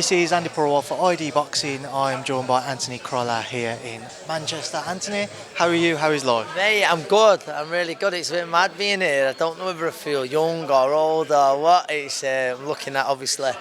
This is Andi Purewal for ID Boxing. I'm joined by Anthony Crolla here in Manchester. Anthony, how are you? How is life? Mate, I'm good. I'm really good. It's a bit mad being here. I don't know whether I feel young or old or what. It's I'm looking at obviously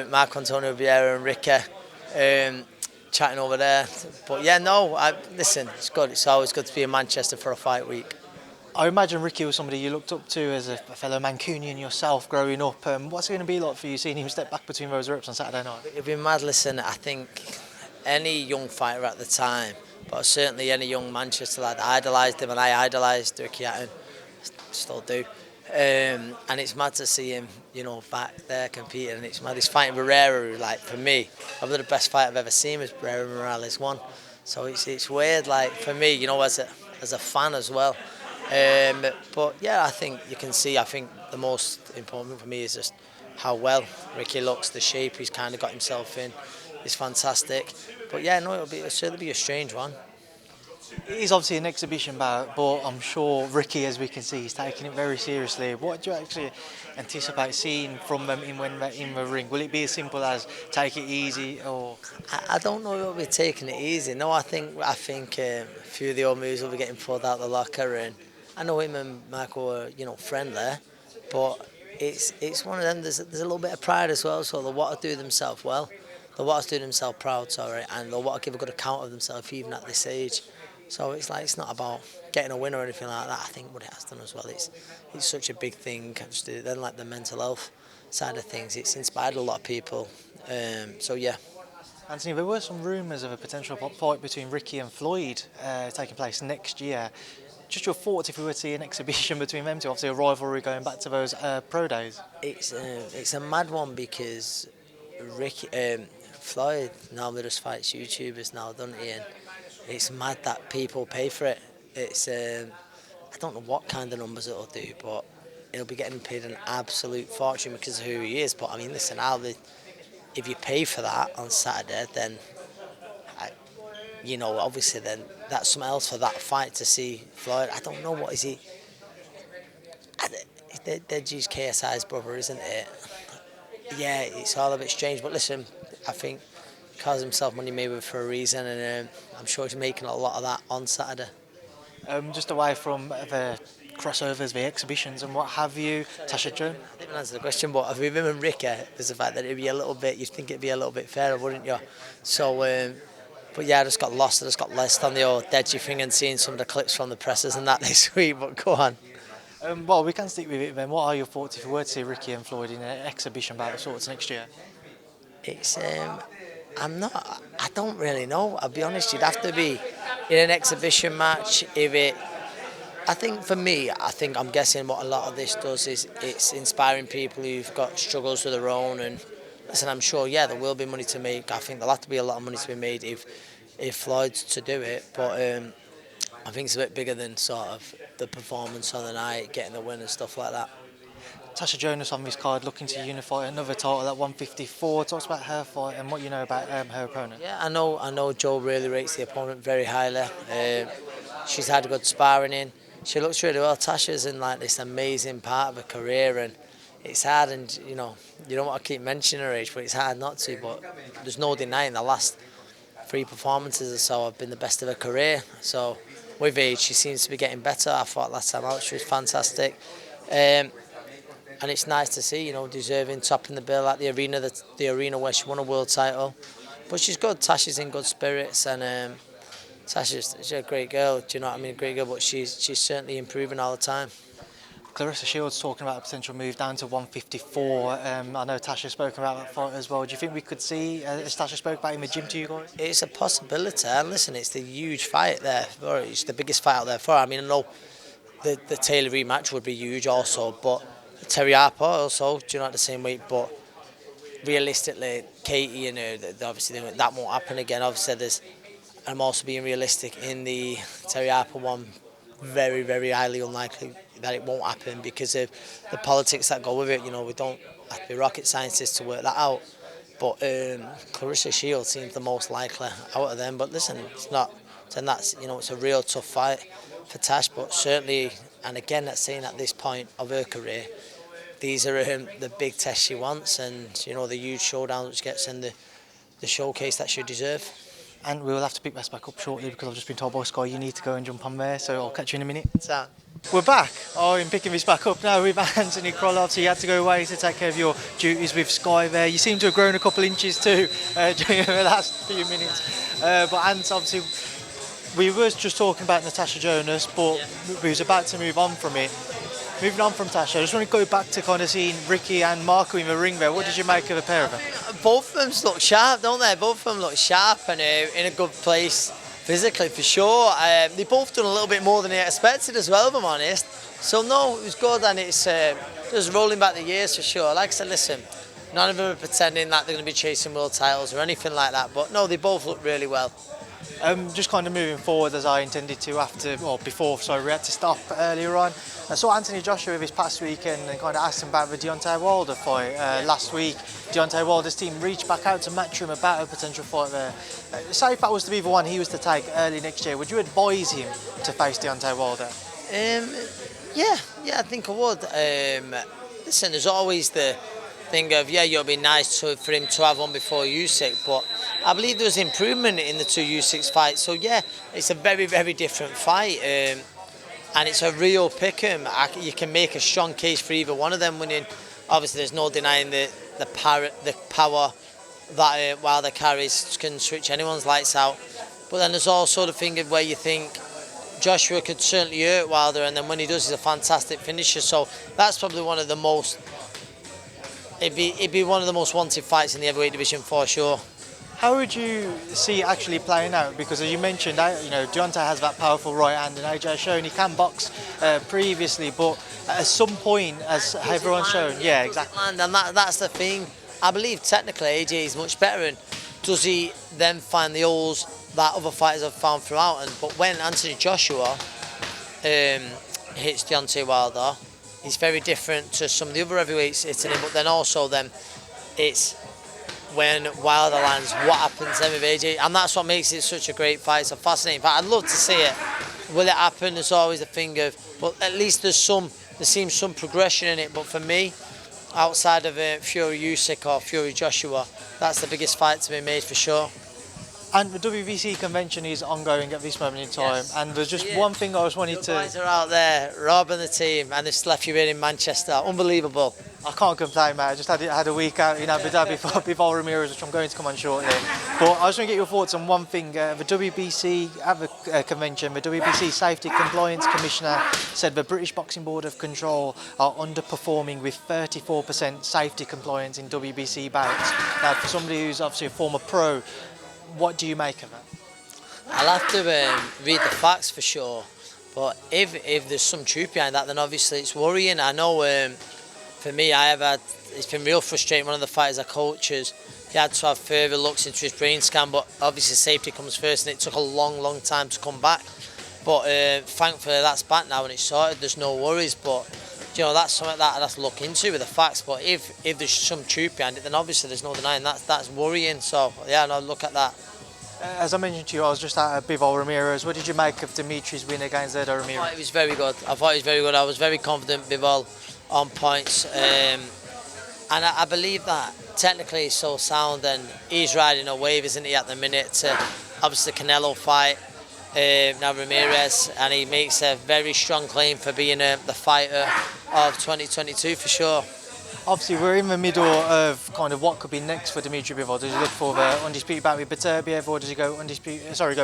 Marco Antonio Vieira and Ricky chatting over there. But yeah, no. Listen, it's good. It's always good to be in Manchester for a fight week. I imagine Ricky was somebody you looked up to as a fellow Mancunian yourself growing up. What's it going to be like for you seeing him step back between those ropes on Saturday night? It'd be mad. Listen, I think any young fighter at the time, but certainly any young Manchester lad, idolised him, and I idolised Ricky Hatton, still do. And it's mad to see him, back there competing. And it's mad. He's fighting Barrera, who, like, for me, probably the best fight I've ever seen was Barrera Morales won. So it's weird, like, for me, as a fan as well. But yeah, I think you can see. I think the most important thing for me is just how well Ricky looks, the shape he's kind of got himself in. It's fantastic. But yeah, no, it'll certainly be a strange one. It is obviously an exhibition bout, but I'm sure Ricky, as we can see, is taking it very seriously. What do you actually anticipate seeing from them in the ring? Will it be as simple as take it easy, or? I don't know if it'll be taking it easy. No, I think a few of the old moves will be getting pulled out of the locker, and I know him and Marco are friendly, but it's one of them. There's a little bit of pride as well, so they'll want to do themselves well. They'll want to do themselves proud, and they'll want to give a good account of themselves even at this age. So it's not about getting a win or anything like that. I think what it has done as well, it's such a big thing. Then, like, the mental health side of things, it's inspired a lot of people. So yeah. Anthony, there were some rumours of a potential fight between Ricky and Floyd taking place next year. Just your thoughts if we were to see an exhibition between them two, obviously a rivalry going back to those pro days. It's a mad one because Floyd normally just fights YouTubers now, doesn't he? And it's mad that people pay for it. It's I don't know what kind of numbers it'll do, but he'll be getting paid an absolute fortune because of who he is. But I mean, listen, if you pay for that on Saturday, then obviously then that's something else for that fight to see Floyd. I don't know, what is he? Deji's KSI's brother, isn't it? Yeah, it's all a bit strange. But listen, I think he calls himself Money Mayweather for a reason, and I'm sure he's making a lot of that on Saturday. Just away from the crossovers, the exhibitions and what have you, Natasha Jonas? I didn't answer the question, but with him and Ricky, there's the fact that it'd be a little bit, you'd think it'd be a little bit fairer, wouldn't you? So, but yeah, I just got lost on the old Deji thing and seeing some of the clips from the presses and that this week, but go on. Well, we can stick with it then. What are your thoughts if you were to see Ricky and Floyd in an exhibition bout of sorts next year? It's, I don't really know. I'll be honest, you'd have to be in an exhibition match. I think for me, I'm guessing what a lot of this does is it's inspiring people who've got struggles of their own. And listen, I'm sure, yeah, there will be money to make. I think there'll have to be a lot of money to be made if Floyd's to do it. But I think it's a bit bigger than sort of the performance on the night, getting the win and stuff like that. Tasha Jonas on this card looking to unify another title at 154. Talks about her fight and what you know about her opponent. Yeah, I know Joe really rates the opponent very highly. She's had a good sparring in. She looks really well. Tasha's in like this amazing part of her career, and it's hard, and you don't want to keep mentioning her age, but it's hard not to. But there's no denying the last 3 performances or so have been the best of her career. So with age, she seems to be getting better. I thought last time out she was fantastic. And it's nice to see, deserving top in the bill at the arena where she won a world title. But she's good. Tasha's in good spirits, and she's a great girl. Do you know what I mean? A great girl, but she's certainly improving all the time. Claressa Shields talking about a potential move down to 154. I know Tasha spoke about that fight as well. Do you think we could see, as Tasha spoke about in the gym to you guys? It's a possibility. And listen, it's the huge fight there. It's the biggest fight out there for her. I mean, I know the Taylor rematch would be huge also, but Terry Harper also, at the same weight, but realistically, Katie, obviously that won't happen again. Obviously, I'm also being realistic in the Terry Harper one, very, very highly unlikely that it won't happen because of the politics that go with it. We don't have to be rocket scientists to work that out. But Claressa Shields seems the most likely out of them. But listen, it's not, and that's it's a real tough fight for Tash, but certainly, and again, that's saying at this point of her career, these are the big tests she wants, and you know, the huge showdown which gets in the showcase that she deserve. And we will have to pick this back up shortly because I've just been told by Sky you need to go and jump on there, so I'll catch you in a minute. So, we're back. I'm picking this back up now with Anthony Crolla. Obviously, you had to go away to take care of your duties with Sky there. You seem to have grown a couple inches too during the last few minutes. But Ant, obviously, we were just talking about Natasha Jonas, but we was about to move on from it. Moving on from Tasha, I just want to go back to kind of seeing Ricky and Marco in the ring there. What did you make of the pair of them? both of them look sharp, don't they? Both of them look sharp and in a good place physically for sure. They both done a little bit more than they expected as well, if I'm honest. So no, it was good, and it's just rolling back the years for sure. Like I said, listen, none of them are pretending that they're going to be chasing world titles or anything like that, but no, they both look really well. Just kind of moving forward as I intended to before, we had to stop earlier on. I saw Anthony Joshua this past weekend and kind of asked him about the Deontay Wilder fight last week. Deontay Wilder's team reached back out to match him about a potential fight there. Say if that was to be the one he was to take early next year, would you advise him to face Deontay Wilder? Yeah, I think I would. Listen, there's always the thing of, it'll be nice for him to have one before Usyk, but I believe there's improvement in the two Usyk fights, so yeah, it's a very, very different fight, and it's a real pick-em. You can make a strong case for either one of them winning. Obviously, there's no denying the power that Wilder carries can switch anyone's lights out, but then there's also the thing of where you think Joshua could certainly hurt Wilder, and then when he does, he's a fantastic finisher, so that's probably one of the most... It'd be one of the most wanted fights in the heavyweight division for sure. How would you see it actually playing out? Because as you mentioned, Deontay has that powerful right hand, and AJ has shown he can box previously, but at some point, as everyone's shown, yeah, exactly. And that's the thing. I believe technically AJ is much better, and does he then find the holes that other fighters have found throughout? But when Anthony Joshua hits Deontay Wilder, he's very different to some of the other heavyweights hitting him, but then also it's when Wilder lands, what happens then with AJ, and that's what makes it such a great fight. It's a fascinating fight. I'd love to see it. Will it happen? There's always a thing of, but at least there seems some progression in it. But for me, outside of Fury Usyk or Fury Joshua, that's the biggest fight to be made for sure. And the WBC Convention is ongoing at this moment in time, and there's just one thing I just wanted to... The guys are out there, Rob and the team, and they've left you here in Manchester. Unbelievable. I can't complain, mate. I just had a week out in Abu Dhabi for Bivol Ramirez, which I'm going to come on shortly. But I just want to get your thoughts on one thing. The WBC at the convention, the WBC Safety Compliance Commissioner said the British Boxing Board of Control are underperforming with 34% safety compliance in WBC bouts. Now, for somebody who's obviously a former pro, what do you make of that? I'll have to read the facts for sure, but if there's some truth behind that, then obviously it's worrying. I know for me, it's been real frustrating. One of the fighters I coaches, he had to have further looks into his brain scan, but obviously safety comes first, and it took a long time to come back. But thankfully that's back now and it's sorted. There's no worries, but that's something that I'd have to look into with the facts. But if there's some truth behind it, then obviously there's no denying that's worrying. So yeah, no, look at that. As I mentioned to you, I was just at Bivol Ramirez. What did you make of Dimitri's win against Ramirez? I thought it was very good. I was very confident Bivol on points, and I believe that technically he's so sound, and he's riding a wave, isn't he, at the minute, to obviously the Canelo fight, now Ramirez, and he makes a very strong claim for being the fighter of 2022 for sure. Obviously, we're in the middle of kind of what could be next for Dimitri Bivol. Does he look for the undisputed bout with Beterbiev, or does he go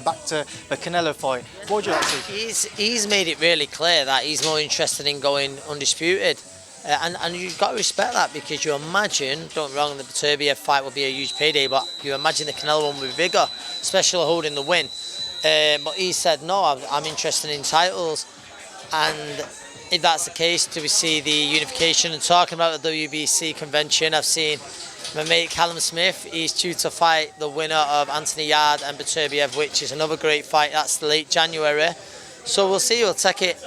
back to the Canelo fight? What would you like to see? He's made it really clear that he's more interested in going undisputed. And you've got to respect that, because you imagine, don't get me wrong, the Beterbiev fight will be a huge payday, but you imagine the Canelo one will be bigger, especially holding the win. But he said, no, I'm interested in titles. And if that's the case, do we see the unification? And talking about the WBC Convention, I've seen my mate Callum Smith, he's due to fight the winner of Anthony Yard and Beterbiev, which is another great fight. That's late January. So we'll see, we'll take it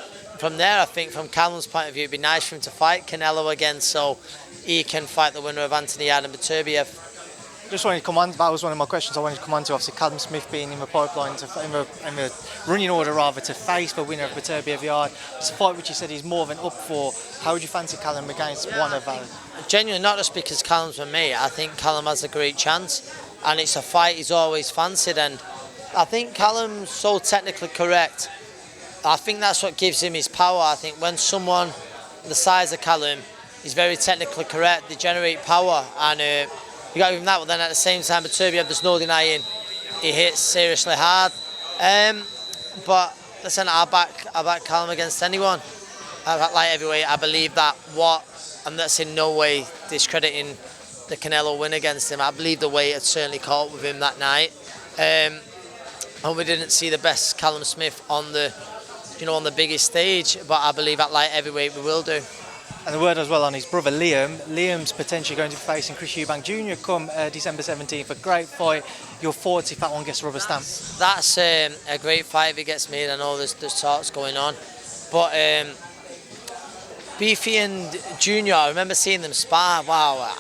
from there. I think from Callum's point of view, it'd be nice for him to fight Canelo again, so he can fight the winner of Anthony Yard and Beterbiev. Just wanted to come on, that was one of my questions I wanted to come on to, obviously Callum Smith being in the pipeline, in the running order rather, to face the winner of Beterbiev Yard. It's a fight which you said he's more than up for. How would you fancy Callum against one of Genuinely, not just because Callum's with me, I think Callum has a great chance, and it's a fight he's always fancied, and I think Callum's so technically correct. I think that's what gives him his power. I think when someone the size of Callum is very technically correct, they generate power, and you got to give him that. But then at the same time, Beterbiev, there's no denying he hits seriously hard. But listen, I back Callum against anyone. At light heavyweight, I believe that and that's in no way discrediting the Canelo win against him. I believe the weight had certainly caught with him that night. And we didn't see the best Callum Smith on the biggest stage, but I believe at light heavyweight we will do. And the word as well on his brother Liam. Liam's potentially going to be facing Chris Eubank Jr. come December 17th. A great fight. Your thoughts if that one gets rubber stamped? That's a great fight if it gets made. I know there's talks going on, but Beefy and Junior, I remember seeing them spar. Wow,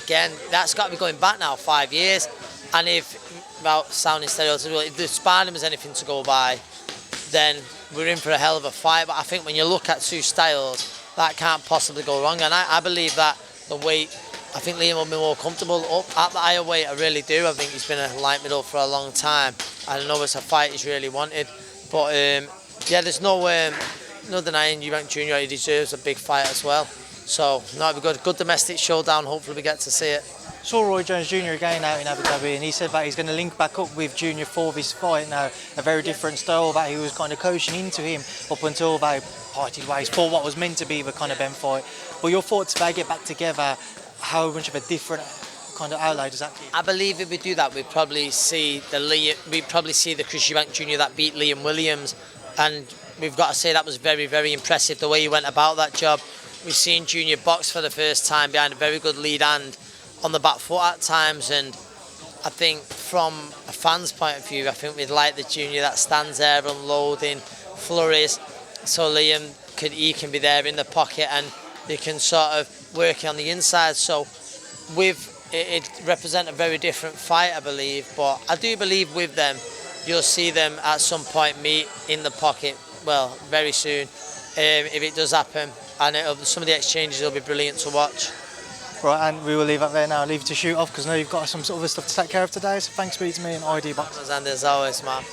again, that's got to be going back now 5 years. And without sounding stereotypical, if the sparring was anything to go by, then we're in for a hell of a fight. But I think when you look at two styles, that can't possibly go wrong. And I believe that the weight, I think Liam will be more comfortable up at the higher weight. I really do. I think he's been a light middle for a long time. I know it's a fight he's really wanted. But yeah, there's no denying Eubank Jr. He deserves a big fight as well. So no, it'll be good domestic showdown. Hopefully we get to see it. Saw Roy Jones Jr. again out in Abu Dhabi, and he said that he's going to link back up with Junior for this fight now. A very different style that he was kind of coaching into him up until they parted ways for what was meant to be the kind of Ben fight. But your thoughts if they get back together, how much of a different kind of outlay does that give? I believe if we do that, we'd probably see the Chris Eubank Jr. that beat Liam Williams, and we've got to say that was very, very impressive the way he went about that job. We've seen Junior box for the first time behind a very good lead hand on the back foot at times, and I think from a fan's point of view, I think we'd like the Junior that stands there unloading flurries, so Liam can be there in the pocket and they can sort of work on the inside. So it represent a very different fight, I believe, but I do believe with them you'll see them at some point meet in the pocket, well, very soon, if it does happen, and some of the exchanges will be brilliant to watch. Right, and we will leave it there now. Leave it to shoot off because I know you've got some sort of stuff to take care of today. So thanks for speaking to me and ID Box. And as always, man.